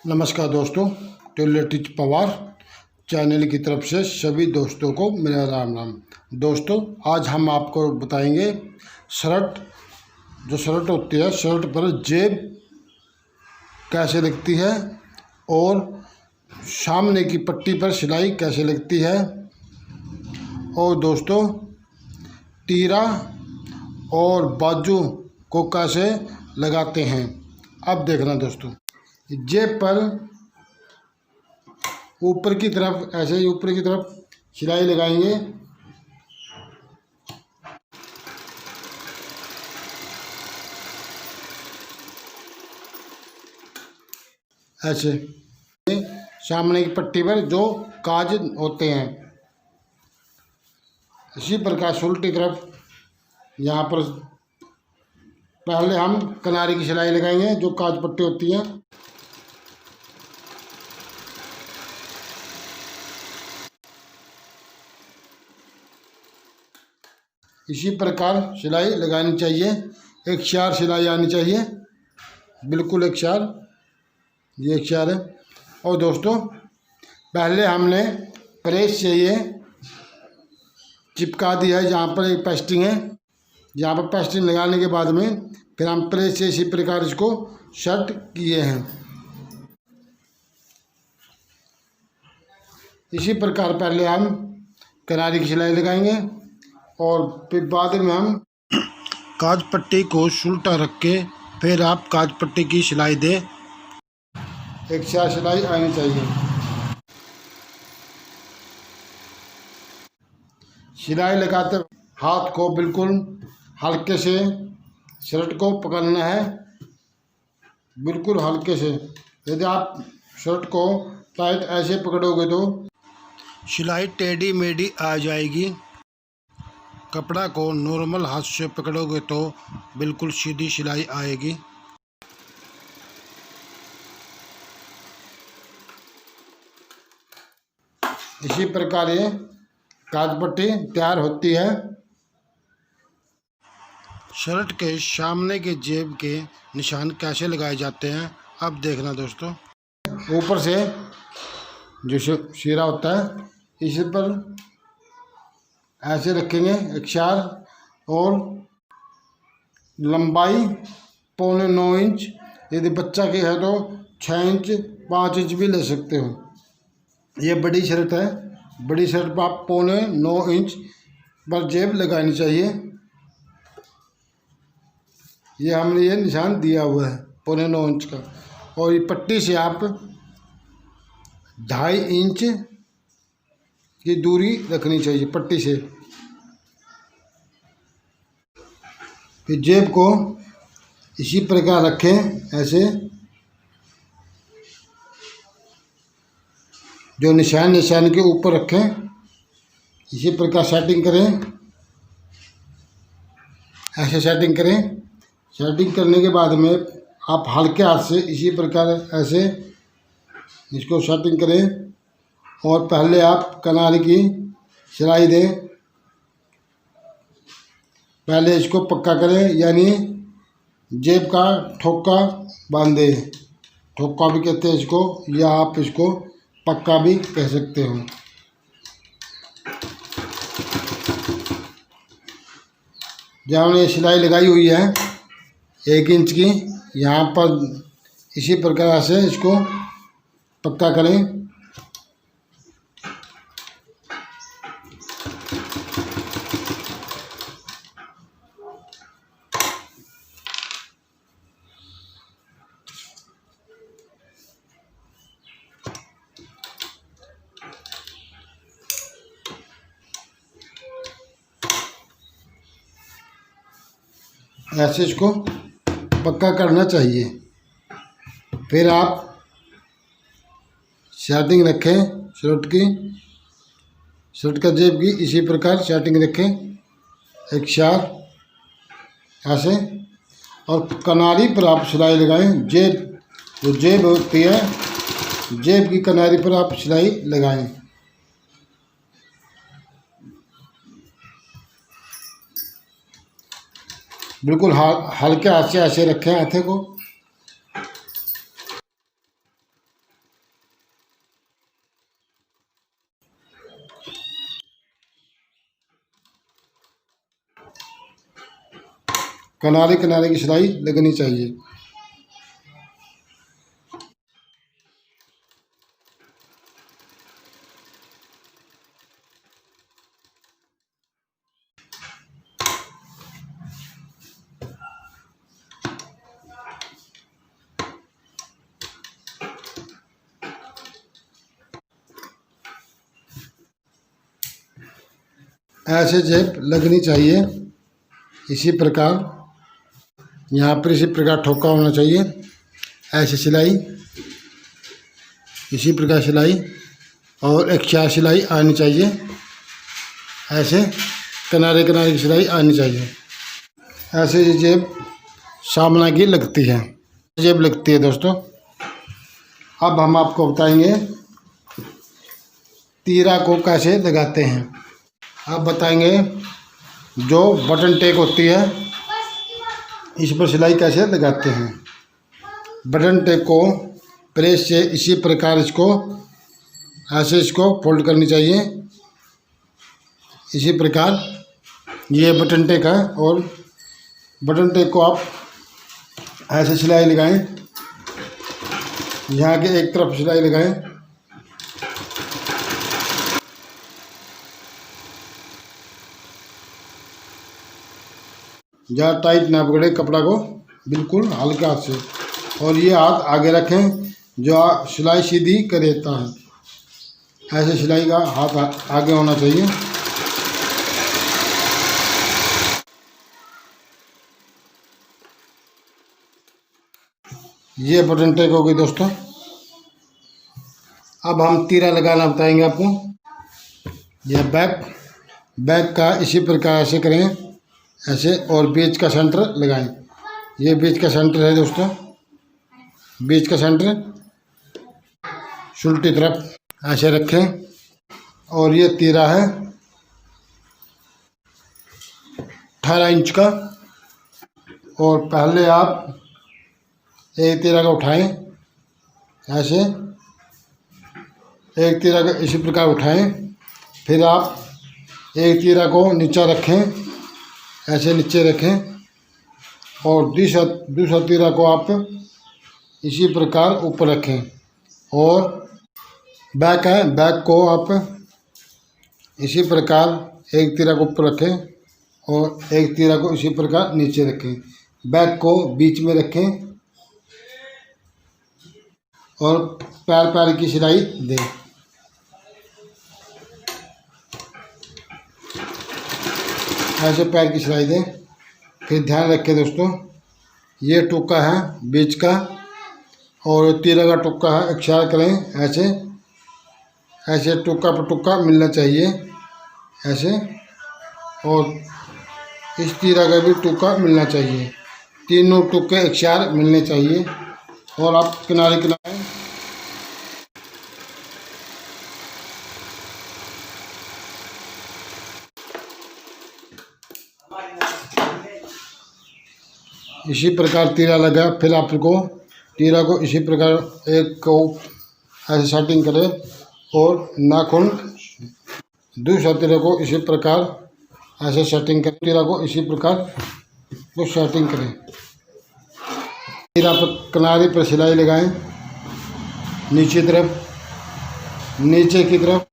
नमस्कार दोस्तों, Taylor teach Pawar channel की तरफ से सभी दोस्तों को मेरा राम राम। दोस्तों, आज हम आपको बताएंगे शर्ट होती है, शर्ट पर जेब कैसे लगती है और सामने की पट्टी पर सिलाई कैसे लगती है और दोस्तों तीरा और बाजू को कैसे लगाते हैं। अब देखना दोस्तों, जेब पर ऊपर की तरफ ऐसे ही ऊपर की तरफ सिलाई लगाएंगे। ऐसे सामने की पट्टी पर जो काज होते हैं, इसी प्रकार उल्टी तरफ यहाँ पर पहले हम किनारे की सिलाई लगाएंगे जो काज पट्टी होती है। इसी प्रकार सिलाई लगानी चाहिए, एक चार सिलाई आनी चाहिए, बिल्कुल एक चार, ये एक चार है। और दोस्तों पहले हमने प्रेस से ये चिपका दिया है, जहाँ पर एक पेस्टिंग है, जहाँ पर पेस्टिंग लगाने के बाद में फिर हम प्रेस से इसी प्रकार इसको सेट किए हैं। इसी प्रकार पहले हम किनारे की सिलाई लगाएंगे और फिर बाद में हम काज पट्टी को उल्टा रख के फिर आप काज पट्टी की सिलाई दें। एक चार सिलाई आनी चाहिए। सिलाई लगाते हाथ को बिल्कुल हल्के से शर्ट को पकड़ना है, बिल्कुल हल्के से। यदि आप शर्ट को टाइट ऐसे पकड़ोगे तो सिलाई टेढ़ी मेढ़ी आ जाएगी। कपड़ा को नॉर्मल हाथ से पकड़ोगे तो बिल्कुल सीधी सिलाई आएगी। इसी प्रकार ये काज पट्टी तैयार होती है। शर्ट के सामने के जेब के निशान कैसे लगाए जाते हैं, अब देखना दोस्तों। ऊपर से जो शीरा होता है इसी पर ऐसे रखेंगे एक चार, और लंबाई 9.25 इंच, यदि बच्चा की है तो 6 इंच 5 इंच भी ले सकते हो। ये बड़ी शर्ट है, बड़ी शर्ट पर आप 9.25 इंच पर जेब लगानी चाहिए। ये हमने ये निशान दिया हुआ है 9.25 इंच का, और ये पट्टी से आप 2.5 इंच की दूरी रखनी चाहिए पट्टी से। फिर जेब को इसी प्रकार रखें, ऐसे जो निशान के ऊपर रखें, इसी प्रकार सेटिंग करें, ऐसे सेटिंग करें। सेटिंग करने के बाद में आप हल्के हाथ से इसी प्रकार ऐसे इसको सेटिंग करें और पहले आप किनारे की सिलाई दें। पहले इसको पक्का करें, यानी जेब का ठोका बांधे, ठोका भी कहते हैं इसको, या आप इसको पक्का भी कह सकते हो। जहाँ हमने सिलाई लगाई हुई है 1 इंच की, यहाँ पर इसी प्रकार से इसको पक्का करें। ऐसे इसको पक्का करना चाहिए। फिर आप सेटिंग रखें शर्ट का जेब की इसी प्रकार सेटिंग रखें, एक चार ऐसे, और किनारी पर आप सिलाई लगाएं। जो जेब होती है, जेब की किनारी पर आप सिलाई लगाएं। बिल्कुल हल्के हाथ से ऐसे रखें हाथे को। किनारे किनारे की सिलाई लगनी चाहिए। ऐसे जेब लगनी चाहिए। इसी प्रकार यहाँ पर इसी प्रकार ठोका होना चाहिए। ऐसे सिलाई, इसी प्रकार सिलाई और एक 4 सिलाई आनी चाहिए। ऐसे किनारे किनारे की सिलाई आनी चाहिए। ऐसे ये जेब सामने की लगती है, जेब लगती है दोस्तों। अब हम आपको बताएंगे तीरा को कैसे लगाते हैं। अब बताएंगे जो बटन टेक होती है इस पर सिलाई कैसे लगाते हैं। बटन टेक को प्रेस से इसी प्रकार इसको ऐसे इसको फोल्ड करनी चाहिए। इसी प्रकार ये बटन टेक है और बटन टेक को आप ऐसे सिलाई लगाएं। यहाँ के एक तरफ सिलाई लगाएं। ज़्यादा टाइट ना पकड़े कपड़ा को, बिल्कुल हल्के हाथ से, और ये हाथ आगे रखें जो सिलाई सीधी कर देता है। ऐसे सिलाई का हाथ आगे होना चाहिए। ये बटन टेक हो गई दोस्तों। अब हम तीरा लगाना बताएंगे आपको। यह बैक का इसी प्रकार से करें ऐसे, और बीच का सेंटर लगाएं। ये बीच का सेंटर है दोस्तों। बीच का सेंटर उल्टी तरफ ऐसे रखें, और ये तीरा है 18 इंच का। और पहले आप एक तीरा का उठाएं, ऐसे एक तीरा का इसी प्रकार उठाएं। फिर आप एक तीरा को नीचा रखें, ऐसे नीचे रखें, और दूसरा तीरा को आप इसी प्रकार ऊपर रखें। और बैक है, बैक को आप इसी प्रकार एक तीरा को ऊपर रखें और एक तीरा को इसी प्रकार नीचे रखें। बैक को बीच में रखें और पैर की सिलाई दें। ऐसे पैर की सिलाई दें। फिर ध्यान रखें दोस्तों, ये टुक्का है बीच का और तीरा का टुक्का है। एक ख्याल करें, ऐसे टुक्का पर टुक्का मिलना चाहिए ऐसे, और इस तीरा का भी टुक्का मिलना चाहिए। तीनों टुक्के एक साथ मिलने चाहिए। और आप किनारे किनारे इसी प्रकार तीरा लगा। फिर आपको तीरा को इसी प्रकार एक को ऐसे सेटिंग करें और नाखून दूसरा तीरा को इसी प्रकार ऐसे सेटिंग करें। तीरा को इसी प्रकार को सेटिंग करें। तीरा पर किनारे पर सिलाई लगाएं, नीचे तरफ, नीचे की तरफ।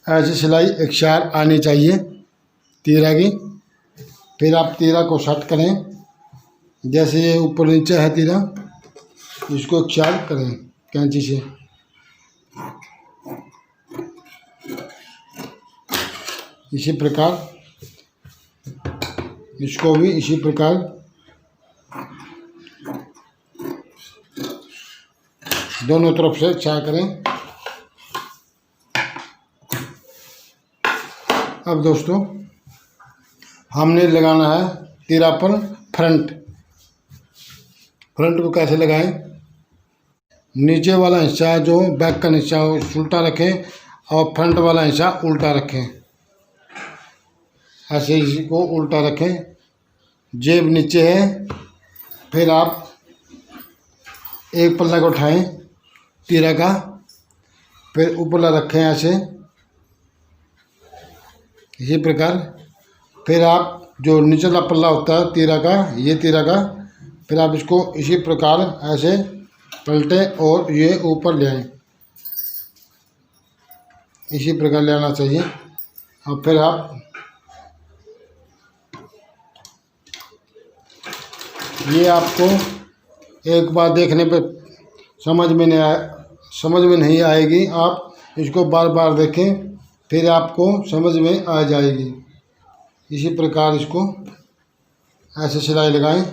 ऐसी सिलाई एक साथ आनी चाहिए तीरा की। फिर आप तीरा को सेट करें, जैसे ये ऊपर नीचे है तीरा, इसको एक साथ करें कैंची से। इसी प्रकार इसको भी इसी प्रकार दोनों तरफ से अच्छा करें। अब दोस्तों हमने लगाना है तीरा पर फ्रंट को कैसे लगाएं। नीचे वाला हिस्सा जो बैक का हिस्सा उल्टा रखें और फ्रंट वाला हिस्सा उल्टा रखें। ऐसे इसको उल्टा रखें। जेब नीचे है। फिर आप एक पल्ला को उठाएं तीरा का, फिर ऊपरला रखें ऐसे इसी प्रकार फिर आप जो निचला पल्ला होता है तीरा का, ये तीरा का, फिर आप इसको इसी प्रकार ऐसे पलटें और ये ऊपर ले आएं। इसी प्रकार ले आना चाहिए। और फिर आप ये आपको एक बार देखने पे समझ में नहीं आएगी। आप इसको बार बार देखें, फिर आपको समझ में आ जाएगी। इसी प्रकार इसको ऐसे सिलाई लगाएं।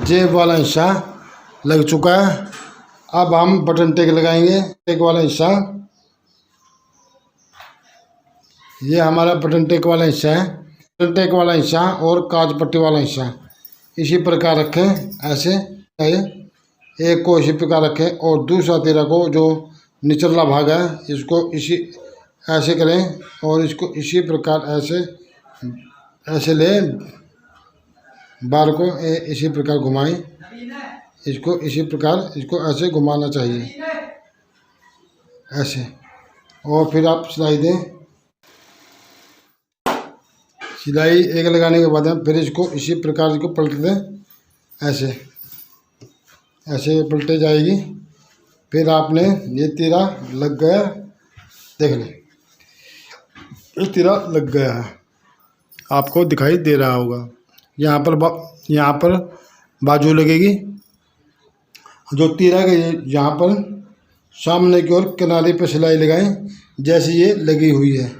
जेब वाला हिस्सा लग चुका है। अब हम बटन टेक लगाएंगे। टेक वाला हिस्सा, ये हमारा बटन टेक वाला हिस्सा है। बटन टेक वाला हिस्सा और काज पट्टी वाला हिस्सा इसी प्रकार रखें। ऐसे एक को इसी प्रकार रखें और दूसरा तीरा को जो निचला भाग है इसको इसी ऐसे करें और इसको इसी प्रकार ऐसे लें, बार को इसी प्रकार घुमाएं। इसको इसी प्रकार इसको ऐसे घुमाना चाहिए ऐसे। और फिर आप सिलाई दें। सिलाई एक लगाने के बाद फिर इसको इसी प्रकार इसको पलट दें। ऐसे ऐसे पलटे जाएगी। फिर आपने ये तीरा लग गया, देख लें, ये तीरा लग गया है, आपको दिखाई दे रहा होगा। यहाँ पर बाजू लगेगी। जो तीरा के यहाँ पर सामने की ओर किनारे पर सिलाई लगाएं जैसे ये लगी हुई है।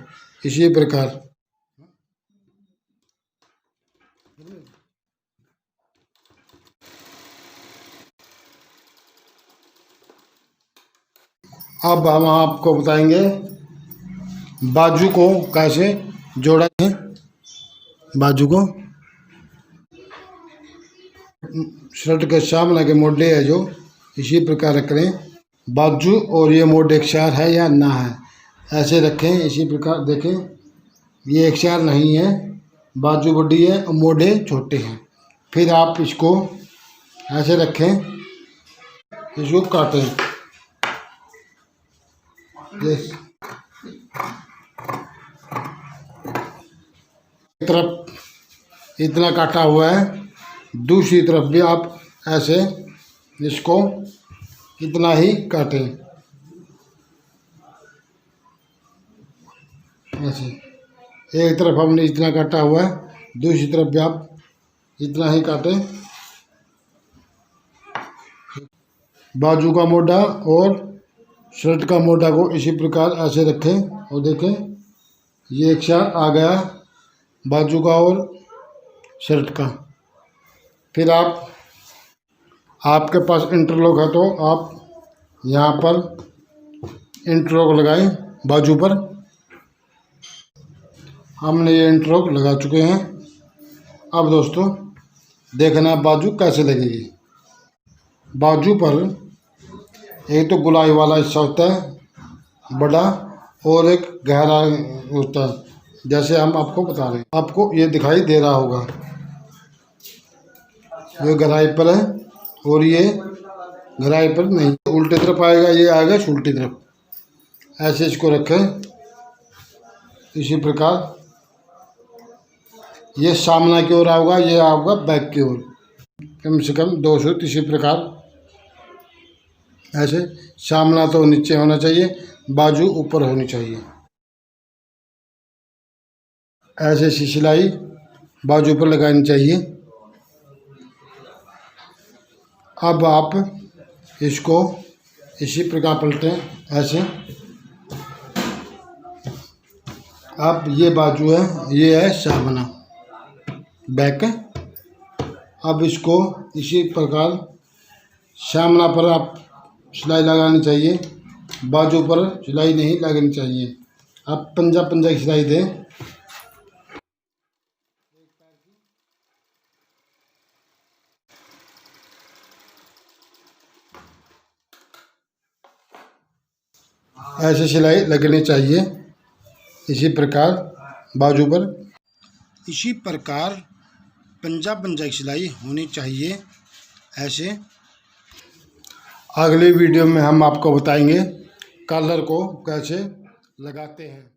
इसी प्रकार अब हम आपको बताएंगे बाजू को कैसे जोड़ा है। बाजू को शर्ट के सामने के मोड़े है जो इसी प्रकार रख लें। बाजू और ये मोड़ एक सार है या ना है, ऐसे रखें। इसी प्रकार देखें, ये एक सार नहीं है, बाजू बड़ी है और मोड़े छोटे हैं। फिर आप इसको ऐसे रखें, इसको काटें। एक तरफ इतना काटा हुआ है, दूसरी तरफ भी आप ऐसे इसको इतना ही काटें। ऐसे एक तरफ हमने इतना काटा हुआ है, दूसरी तरफ भी आप इतना ही काटें। बाजू का मोटा और शर्ट का मोटा को इसी प्रकार ऐसे रखें और देखें, ये एक साथ आ गया बाजू का और शर्ट का। फिर आपके पास इंटरलॉक है तो आप यहाँ पर इंटरलॉक लगाएं बाजू पर। हमने ये इंटरलॉक लगा चुके हैं। अब दोस्तों देखना बाजू कैसे लगेगी। बाजू पर एक तो गुलाई वाला हिस्सा होता है बड़ा और एक गहरा होता है, जैसे हम आपको बता रहे हैं। आपको ये दिखाई दे रहा होगा, ये गहराई पर है और ये गहराई पर नहीं, उल्टी तरफ आएगा, ये आएगा उल्टी तरफ। ऐसे इसको रखें। इसी प्रकार ये सामने की ओर आएगा, ये आएगा बैक की ओर, कम से कम 2 सूत। इसी प्रकार ऐसे सामना तो नीचे होना चाहिए, बाजू ऊपर होनी चाहिए। ऐसे सिलाई बाजू पर लगानी चाहिए। अब आप इसको इसी प्रकार पलटें ऐसे। अब ये बाजू है, ये है सामना बैक। अब इसको इसी प्रकार सामना पर आप सिलाई लगानी चाहिए, बाजू पर सिलाई नहीं लगानी चाहिए। आप पंजा की सिलाई दें। ऐसे सिलाई लगनी चाहिए इसी प्रकार बाजू पर। इसी प्रकार पंजा की सिलाई होनी चाहिए ऐसे। अगली वीडियो में हम आपको बताएंगे कलर को कैसे लगाते हैं।